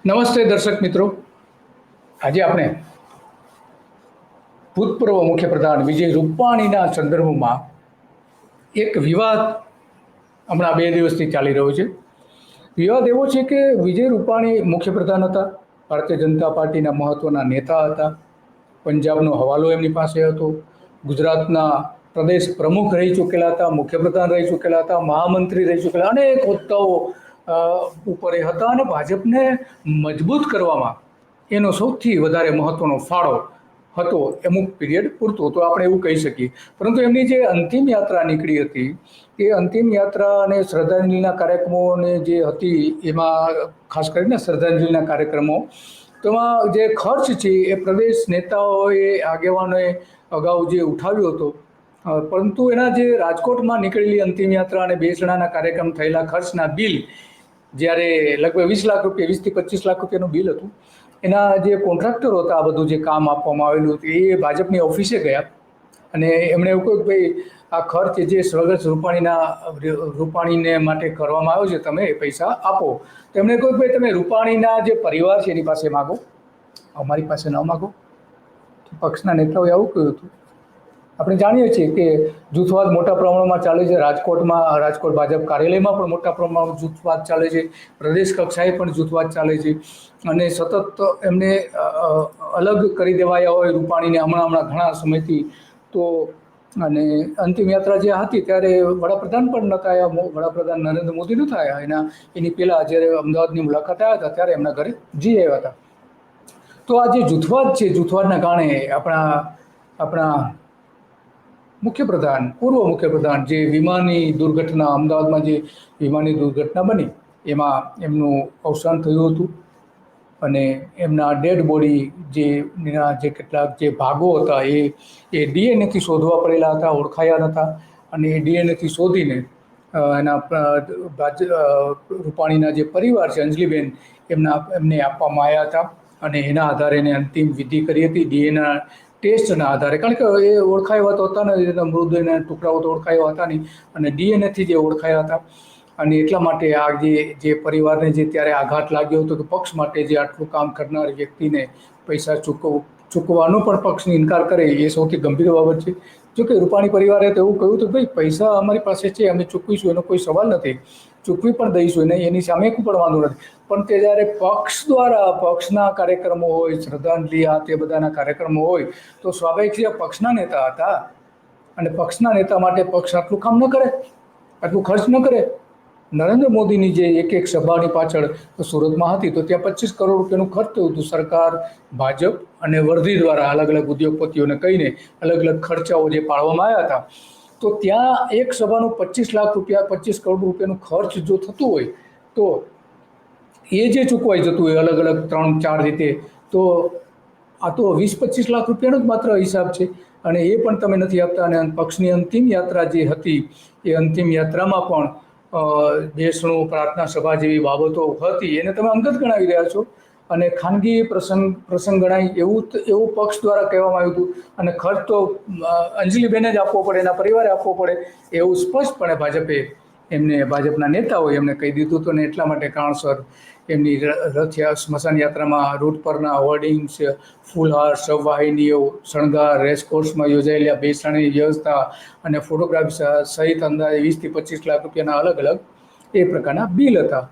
નમસ્તે દર્શક મિત્રો, આજે આપણે ભૂતપૂર્વ મુખ્યપ્રધાન વિજય રૂપાણીના સંદર્ભમાં એક વિવાદ હમણાં 2 દિવસથી ચાલી રહ્યો છે. વિવાદ એવો છે કે વિજય રૂપાણી મુખ્યપ્રધાન હતા, ભારતીય જનતા પાર્ટીના મહત્વના નેતા હતા, પંજાબનો હવાલો એમની પાસે હતો, ગુજરાતના પ્રદેશ પ્રમુખ રહી ચૂકેલા હતા, મુખ્યપ્રધાન રહી ચૂકેલા હતા, મહામંત્રી રહી ચૂકેલા, અનેક હોદ્દાઓ ઉપર એ હતા અને ભાજપને મજબૂત કરવામાં એનો સૌથી વધારે મહત્વનો ફાળો હતો અમુક પીરિયડ પૂરતો, તો આપણે એવું કહી શકીએ. પરંતુ એમની જે અંતિમ યાત્રા નીકળી હતી એ અંતિમ યાત્રા અને શ્રદ્ધાંજલિના કાર્યક્રમોને જે હતી એમાં ખાસ કરીને શ્રદ્ધાંજલિના કાર્યક્રમો તેમાં જે ખર્ચ છે એ પ્રદેશ નેતાઓએ આગેવાનોએ અગાઉ જે ઉઠાવ્યો હતો, પરંતુ એના જે રાજકોટમાં નીકળેલી અંતિમ યાત્રા અને બેસણાના કાર્યક્રમ થયેલા ખર્ચના બિલ, જ્યારે લગભગ 20 લાખ રૂપિયા, 20 થી 25 લાખ રૂપિયાનું બિલ હતું, એના જે કોન્ટ્રાક્ટરો હતા, આ બધું જે કામ આપવામાં આવેલું હતું એ ભાજપની ઓફિસે ગયા અને એમણે એવું કહ્યું કે ભાઈ આ ખર્ચ જે સ્વર્ગસ્થ રૂપાણીને માટે કરવામાં આવ્યો છે, તમે એ પૈસા આપો. તો એમણે કહ્યું કે ભાઈ તમે રૂપાણીના જે પરિવાર છે એની પાસે માગો, અમારી પાસે ન માગો. પક્ષના નેતાઓએ આવું કહ્યું હતું. આપણે જાણીએ છીએ કે જૂથવાદ મોટા પ્રમાણમાં ચાલે છે. રાજકોટ ભાજપ કાર્યાલયમાં પણ મોટા પ્રમાણમાં જૂથવાદ ચાલે છે, પ્રદેશ કક્ષાએ પણ જૂથવાદ ચાલે છે અને સતત એમને અલગ કરી દેવાયા હોય રૂપાણીને હમણાં ઘણા સમયથી. તો અને અંતિમ યાત્રા જે હતી ત્યારે વડાપ્રધાન પણ નહોતા આવ્યા, વડાપ્રધાન નરેન્દ્ર મોદી નહોતા આવ્યા. એની પહેલાં જ્યારે અમદાવાદની મુલાકાત આવ્યા હતા ત્યારે એમના ઘરે જઈ આવ્યા હતા. તો આ જે જૂથવાદ છે, જૂથવાદના કારણે આપણા મુખ્યપ્રધાન, પૂર્વ મુખ્યપ્રધાન, જે વિમાનની દુર્ઘટના, અમદાવાદમાં જે વિમાનની દુર્ઘટના બની એમાં એમનું અવસાન થયું હતું અને એમના ડેડ બોડી જે કેટલાક જે ભાગો હતા એ ડીએનએથી શોધવા પડેલા હતા, ઓળખાયા નહોતા અને એ ડીએનએથી શોધીને એના રૂપાણીના જે પરિવાર છે, અંજલિબેન, એમને આપવામાં આવ્યા હતા અને એના આધારે એને અંતિમ વિધિ કરી હતી ડીએનએ ટેસ્ટના આધારે. કારણ કે એ ઓળખાયા તો હતા ને, મૃતદેહના ટુકડાઓ તો ઓળખાયા હતા નહીં અને ડીએનએથી જે ઓળખાયા હતા. અને એટલા માટે આ જે પરિવારને જે ત્યારે આઘાત લાગ્યો હતો કે પક્ષ માટે જે આટલું કામ કરનાર વ્યક્તિને પૈસા ચૂકવવાનો પણ પક્ષને ઇનકાર કરે એ સૌથી ગંભીર બાબત છે. જોકે રૂપાણી પરિવારે તો એવું કહ્યું હતું ભાઈ પૈસા અમારી પાસે છે, અમે ચૂકવીશું, એનો કોઈ સવાલ નથી, ચૂકવી પણ દઈશું નહીં, એની સામે પણ વાંધો નથી. પણ તે જ્યારે પક્ષ દ્વારા પક્ષના કાર્યક્રમો હોય, શ્રદ્ધાંજલિ આ તે બધાના કાર્યક્રમો હોય તો સ્વાભાવિક છે પક્ષના નેતા હતા અને પક્ષના નેતા માટે પક્ષ આટલું કામ ન કરે, આટલું ખર્ચ ન કરે. નરેન્દ્ર મોદીની જે એક સભાની પાછળ સુરતમાં હતી તો ત્યાં 25 કરોડ રૂપિયાનું ખર્ચ થયું હતું. સરકાર, ભાજપ અને વર્ધી દ્વારા અલગ અલગ ઉદ્યોગપતિઓને કહીને અલગ અલગ ખર્ચાઓ જે પાડવામાં આવ્યા હતા. તો ત્યાં એક સભાનું 25 લાખ રૂપિયા, 25 કરોડ રૂપિયાનું ખર્ચ જો થતું હોય તો એ જે ચૂકવાઈ જતું હોય અલગ અલગ 3-4 રીતે, તો આ તો 20-25 લાખ રૂપિયાનો જ માત્ર હિસાબ છે અને એ પણ તમે નથી આપતા. અને પક્ષની અંતિમ યાત્રા જે હતી એ અંતિમ યાત્રામાં પણ બેસણું, પ્રાર્થના સભા જેવી બાબતો હતી એને તમે અંગત ગણાવી રહ્યા છો અને ખાનગી પ્રસંગ ગણાય એવું પક્ષ દ્વારા કહેવામાં આવ્યું હતું. અને ખર્ચ તો અંજલિબેને જ આપવો પડે, એના પરિવારે આપવો પડે એવું સ્પષ્ટપણે ભાજપના નેતાઓએ એમને કહી દીધું હતું. અને એટલા માટે કારણસર એમની સ્મશાન યાત્રામાં રૂટ પરના હોર્ડિંગ્સ, ફૂલહાર, શવવાહિનીઓ, શણગાર, રેસકોર્સમાં યોજાયેલા બેસણાની વ્યવસ્થા અને ફોટોગ્રાફી સહિત અંદાજે 20-25 લાખ રૂપિયાના અલગ અલગ એ પ્રકારના બિલ હતા.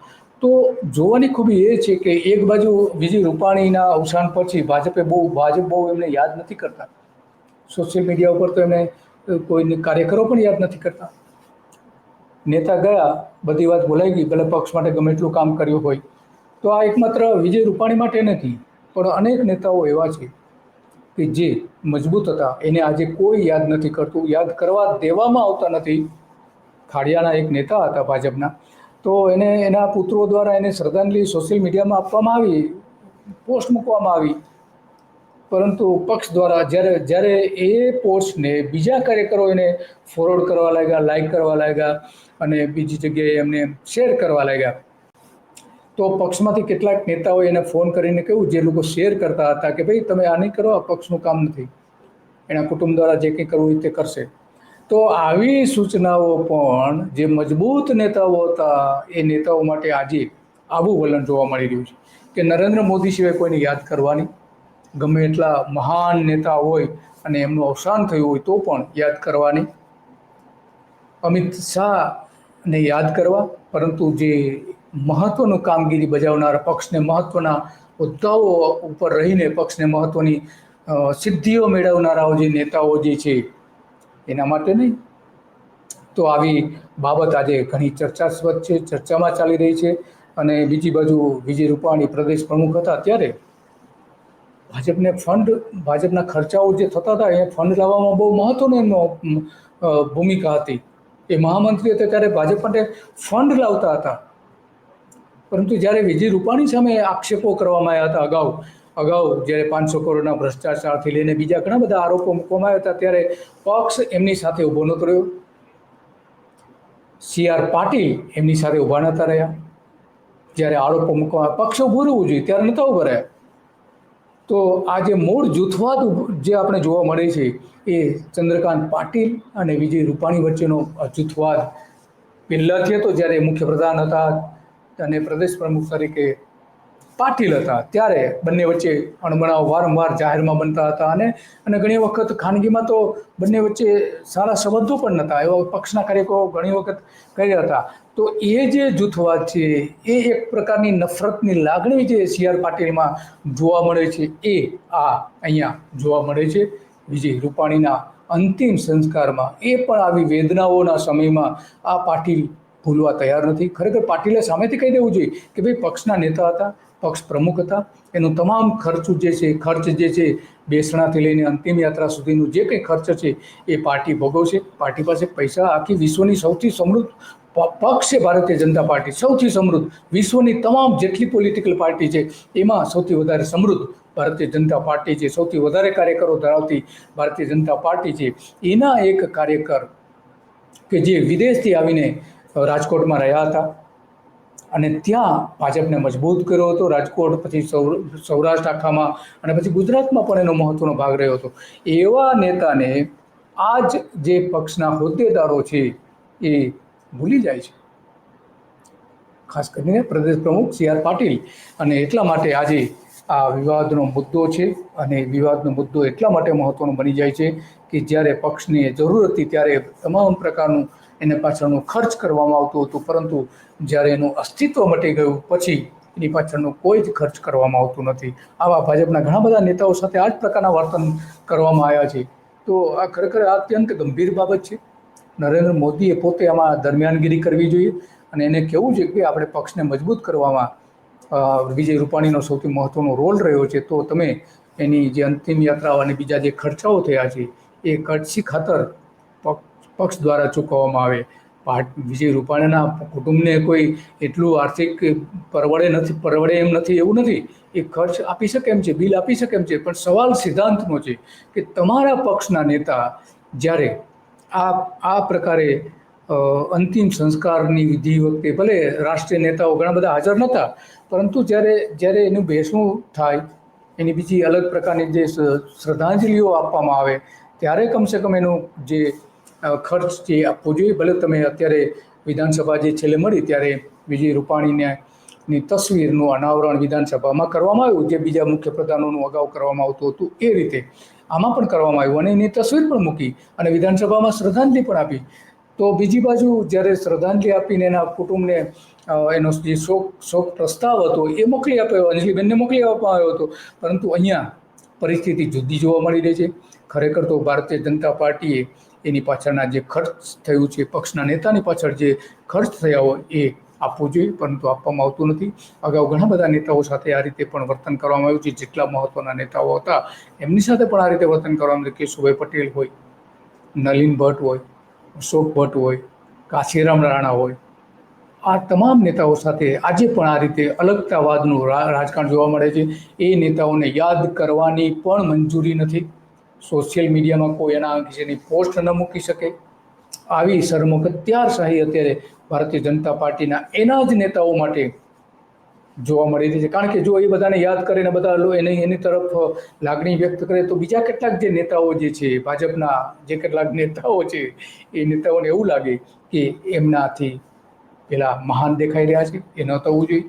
તો જોવાની ખૂબી એ છે કે એક બાજુ વિજય રૂપાણીના અવસાન પછી ભાજપ બહુ એમને યાદ નથી કરતા. સોશિયલ મીડિયા ઉપર તો એમને કોઈ કાર્યકરો પણ યાદ નથી કરતા. નેતા ગયા, બધી વાત ભૂલાઈ ગઈ, ભલે પક્ષ માટે ગમે એટલું કામ કર્યું હોય. તો આ એકમાત્ર વિજય રૂપાણી માટે નથી, પણ અનેક નેતાઓ એવા છે કે જે મજબૂત હતા, એને આજે કોઈ યાદ નથી કરતું, યાદ કરવા દેવામાં આવતા નથી. ખાડિયાના એક નેતા હતા ભાજપના, તો એના પુત્રો દ્વારા એને શ્રદ્ધાંજલિ સોશિયલ મીડિયામાં આપવામાં આવી, પોસ્ટ મૂકવામાં આવી, પરંતુ પક્ષ દ્વારા જ્યારે એ પોસ્ટને બીજા કાર્યકરો એને ફોરવર્ડ કરવા લાગ્યા, લાઇક કરવા લાગ્યા અને બીજી જગ્યાએ એમને શેર કરવા લાગ્યા, તો પક્ષમાંથી કેટલાક નેતાઓએ એને ફોન કરીને કહ્યું, જે લોકો શેર કરતા હતા, કે ભાઈ તમે આ નહીં કરો, આ પક્ષનું કામ નથી, એના કુટુંબ દ્વારા જે કંઈ કરવું તે કરશે. તો આવી સૂચનાઓ પણ જે મજબૂત નેતાઓ હતા એ નેતાઓ માટે આજે આવું વલણ જોવા મળી રહ્યું છે. કે નરેન્દ્ર મોદી સિવાય કોઈને યાદ કરવાની, ગમે એટલા મહાન નેતા હોય અને એમનું અવસાન થયું હોય તો પણ યાદ કરવાની, અમિત શાહને યાદ કરવા, પરંતુ જે મહત્વનું કામગીરી બજાવનારા, પક્ષને મહત્વના હોદ્દાઓ ઉપર રહીને પક્ષને મહત્વની સિદ્ધિઓ મેળવનારાઓ જે નેતાઓ જે છે એના માટે નહીં. તો આવી બાબત આજે ઘણી ચર્ચાસ્પદ છે, ચર્ચામાં ચાલી રહી છે. અને બીજી બાજુ વિજય રૂપાણી પ્રદેશ પ્રમુખ હતા ત્યારે ભાજપના ખર્ચાઓ જે થતા હતા એ ફંડ લાવવામાં બહુ મહત્વની એમનો ભૂમિકા હતી. એ મહામંત્રી હતા ત્યારે ભાજપ માટે ફંડ લાવતા હતા. પરંતુ જ્યારે વિજય રૂપાણી સામે આક્ષેપો કરવામાં આવ્યા હતા અગાઉ જ્યારે 500 કરોડના ભ્રષ્ટાચારથી લઈને બીજા ઘણા બધા આરોપો મૂકવામાં આવ્યા હતા, ત્યારે પક્ષ એમની સાથે ઊભો નહોતો રહ્યો. CR પાટીલ એમની સાથે ઊભા નહોતા રહ્યા. જ્યારે આરોપો મૂકવામાં પક્ષ ઊભું રહેવું જોઈએ ત્યારે નહોતા ઊભા રહ્યા. તો આ જે મૂળ જૂથવાદ જે આપણે જોવા મળે છે એ ચંદ્રકાંત પાટીલ અને વિજય રૂપાણી વચ્ચેનો જૂથવાદ પહેલાંથી હતો. જ્યારે મુખ્યપ્રધાન હતા અને પ્રદેશ પ્રમુખ તરીકે પાટીલ હતા ત્યારે બંને વચ્ચે અણબણાવ વારંવાર જાહેરમાં બનતા હતા અને ઘણી વખત ખાનગીમાં તો બંને વચ્ચે સારા સંબંધો પણ નહોતા. એવા પક્ષના કાર્યકરો ઘણી વખત કર્યા હતા. તો એ જે જૂથવાદ છે એ એક પ્રકારની નફરતની લાગણી જે CR પાટીલમાં જોવા મળે છે એ અહીંયા જોવા મળે છે. વિજય રૂપાણીના અંતિમ સંસ્કારમાં એ પણ આવી વેદનાઓના સમયમાં આ પાટીલ ભૂલવા તૈયાર નથી. ખરેખર પાટીલે સામેથી કહી દેવું જોઈએ કે ભાઈ પક્ષના નેતા હતા, પક્ષ પ્રમુખ હતા, એનું તમામ ખર્ચ જે છે બેસણાથી લઈને અંતિમ યાત્રા સુધીનું જે કંઈ ખર્ચ છે એ પાર્ટી ભોગવશે. પાર્ટી પાસે પૈસા, આખી વિશ્વની સૌથી સમૃદ્ધ પક્ષ છે ભારતીય જનતા પાર્ટી, સૌથી સમૃદ્ધ. વિશ્વની તમામ જેટલી પોલિટિકલ પાર્ટી છે એમાં સૌથી વધારે સમૃદ્ધ ભારતીય જનતા પાર્ટી છે, સૌથી વધારે કાર્યકરો ધરાવતી ભારતીય જનતા પાર્ટી છે. એના એક કાર્યકર કે જે વિદેશથી આવીને રાજકોટમાં રહ્યા હતા અને ત્યાં ભાજપને મજબૂત કર્યો હતો. રાજકોટ પછી સૌરાષ્ટ્ર આખામાં અને પછી ગુજરાતમાં પણ એનો મહત્વનો ભાગ રહ્યો હતો. એવા નેતાને આજ જે પક્ષના હોદ્દેદારો છે એ ભૂલી જાય છે, ખાસ કરીને પ્રદેશ પ્રમુખ CR પાટીલ. અને એટલા માટે આજે આ વિવાદનો મુદ્દો છે અને વિવાદનો મુદ્દો એટલા માટે મહત્વનો બની જાય છે કે જ્યારે પક્ષની જરૂર હતી ત્યારે તમામ પ્રકારનું એને પાછળનો ખર્ચ કરવામાં આવતું હતું, પરંતુ જ્યારે એનું અસ્તિત્વ મટી ગયું પછી એની પાછળનો કોઈ જ ખર્ચ કરવામાં આવતું નથી. આવા ભાજપના ઘણા બધા નેતાઓ સાથે આ જ પ્રકારના વર્તન કરવામાં આવ્યા છે. તો આ ખરેખર અત્યંત ગંભીર બાબત છે. નરેન્દ્ર મોદીએ પોતે આમાં દરમિયાનગીરી કરવી જોઈએ અને એને કહેવું જોઈએ કે આપણે પક્ષને મજબૂત કરવામાં વિજય રૂપાણીનો સૌથી મહત્વનો રોલ રહ્યો છે. તો તમે એની જે અંતિમ યાત્રાઓ અને બીજા જે ખર્ચાઓ થયા છે એ ખર્ચી ખાતર પક્ષ દ્વારા ચૂકવવામાં આવે. વિજય રૂપાણીના કુટુંબને કોઈ એટલું આર્થિક પરવડે એમ નથી, એવું નથી. એ ખર્ચ આપી શકે એમ છે, બિલ આપી શકે એમ છે, પણ સવાલ સિદ્ધાંતનો છે કે તમારા પક્ષના નેતા જ્યારે આ પ્રકારે અંતિમ સંસ્કારની વિધિ વખતે ભલે રાષ્ટ્રીય નેતાઓ ઘણા બધા હાજર નહોતા, પરંતુ જ્યારે એનું બેસણું થાય, એની બીજી અલગ પ્રકારની જે શ્રદ્ધાંજલિઓ આપવામાં આવે ત્યારે કમસે કમ એનું જે ખર્ચ જે આપવો જોઈએ. ભલે તમે અત્યારે વિધાનસભા જે છેલ્લે મળી ત્યારે વિજય રૂપાણીની તસવીરનું અનાવરણ વિધાનસભામાં કરવામાં આવ્યું, જે બીજા મુખ્યપ્રધાનોનું અગાઉ કરવામાં આવતું હતું એ રીતે આમાં પણ કરવામાં આવ્યું અને એની તસવીર પણ મૂકી અને વિધાનસભામાં શ્રદ્ધાંજલિ પણ આપી. તો બીજી બાજુ જ્યારે શ્રદ્ધાંજલિ આપીને એના કુટુંબને એનો જે શોક પ્રસ્તાવ હતો એ મોકલી આપ્યો, અંજલિબેનને મોકલી આપવામાં આવ્યો હતો. પરંતુ અહીંયા પરિસ્થિતિ જુદી જોવા મળી રહી છે. ખરેખર તો ભારતીય જનતા પાર્ટીએ એની પાછળના જે ખર્ચ થયું છે, પક્ષના નેતાની પાછળ જે ખર્ચ થયા હોય એ આપવું જોઈએ, પરંતુ આપવામાં આવતું નથી. અગાઉ ઘણા બધા નેતાઓ સાથે આ રીતે પણ વર્તન કરવામાં આવ્યું છે. જેટલા મહત્વના નેતાઓ હતા એમની સાથે પણ આ રીતે વર્તન કરવામાં આવ્યું. કેશુભાઈ પટેલ હોય, નલિન ભટ્ટ હોય, અશોક ભટ્ટ હોય, કાશીરામ રાણા હોય, આ તમામ નેતાઓ સાથે આજે પણ આ રીતે અલગતાવાદનું રાજકારણ જોવા મળે છે. એ નેતાઓને યાદ કરવાની પણ મંજૂરી નથી. સોશિયલ મીડિયામાં કોઈ એના વિશેની પોસ્ટ ન મૂકી શકે. આવી શર્મોત્યારશાહી અત્યારે ભારતીય જનતા પાર્ટીના એના જ નેતાઓ માટે જોવા મળી રહી છે. કારણ કે જો એ બધાને યાદ કરીને બધા એની તરફ લાગણી વ્યક્ત કરે તો બીજા કેટલાક જે નેતાઓ જે છે, ભાજપના જે કેટલાક નેતાઓ છે, એ નેતાઓને એવું લાગે કે એમનાથી પેલા મહાન દેખાઈ રહ્યા છે. એ ન થવું જોઈએ.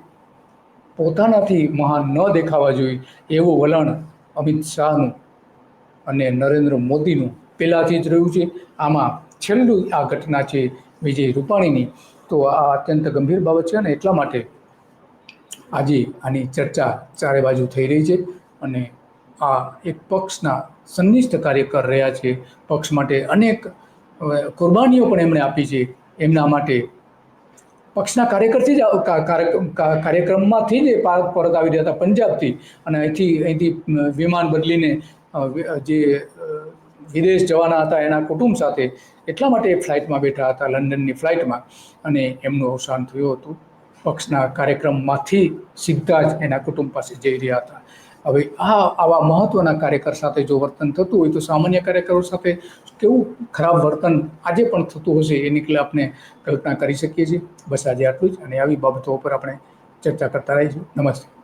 પોતાનાથી મહાન ન દેખાવા જોઈએ એવું વલણ અમિત શાહનું અને નરેન્દ્ર મોદીનું પહેલાંથી જ રહ્યું છે. આમાં છેલ્લું આ ઘટના છે વિજય રૂપાણીની, તો આ અત્યંત ગંભીર બાબત છે અને એટલા માટે આજે આની ચર્ચા ચારે બાજુ થઈ રહી છે. અને આ એક પક્ષના સંનિષ્ઠ કાર્યકર રહ્યા છે, પક્ષ માટે અનેક કુરબાનીઓ પણ એમણે આપી છે. એમના માટે પક્ષના કાર્યકરથી જ કાર્યક્રમમાંથી જ પરત આવી રહ્યા હતા પંજાબથી, અને અહીંથી વિમાન બદલીને જે વિદેશ જવાના હતા એના કુટુંબ સાથે, એટલા માટે ફ્લાઇટમાં બેઠા હતા, લંડનની ફ્લાઇટમાં, અને એમનું અવસાન થયું હતું. પક્ષના કાર્યક્રમમાંથી સીધા જ એના કુટુંબ પાસે જઈ રહ્યા હતા. હવે આવા મહત્વના કાર્યકર સાથે જો વર્તન થતું હોય તો સામાન્ય કાર્યકરો સાથે કેવું ખરાબ વર્તન આજે પણ થતું હશે એની આપણે કલ્પના કરી શકીએ છીએ. બસ આજે આટલું જ, અને આવી બાબતો ઉપર આપણે ચર્ચા કરતા રહીશું. નમસ્તે.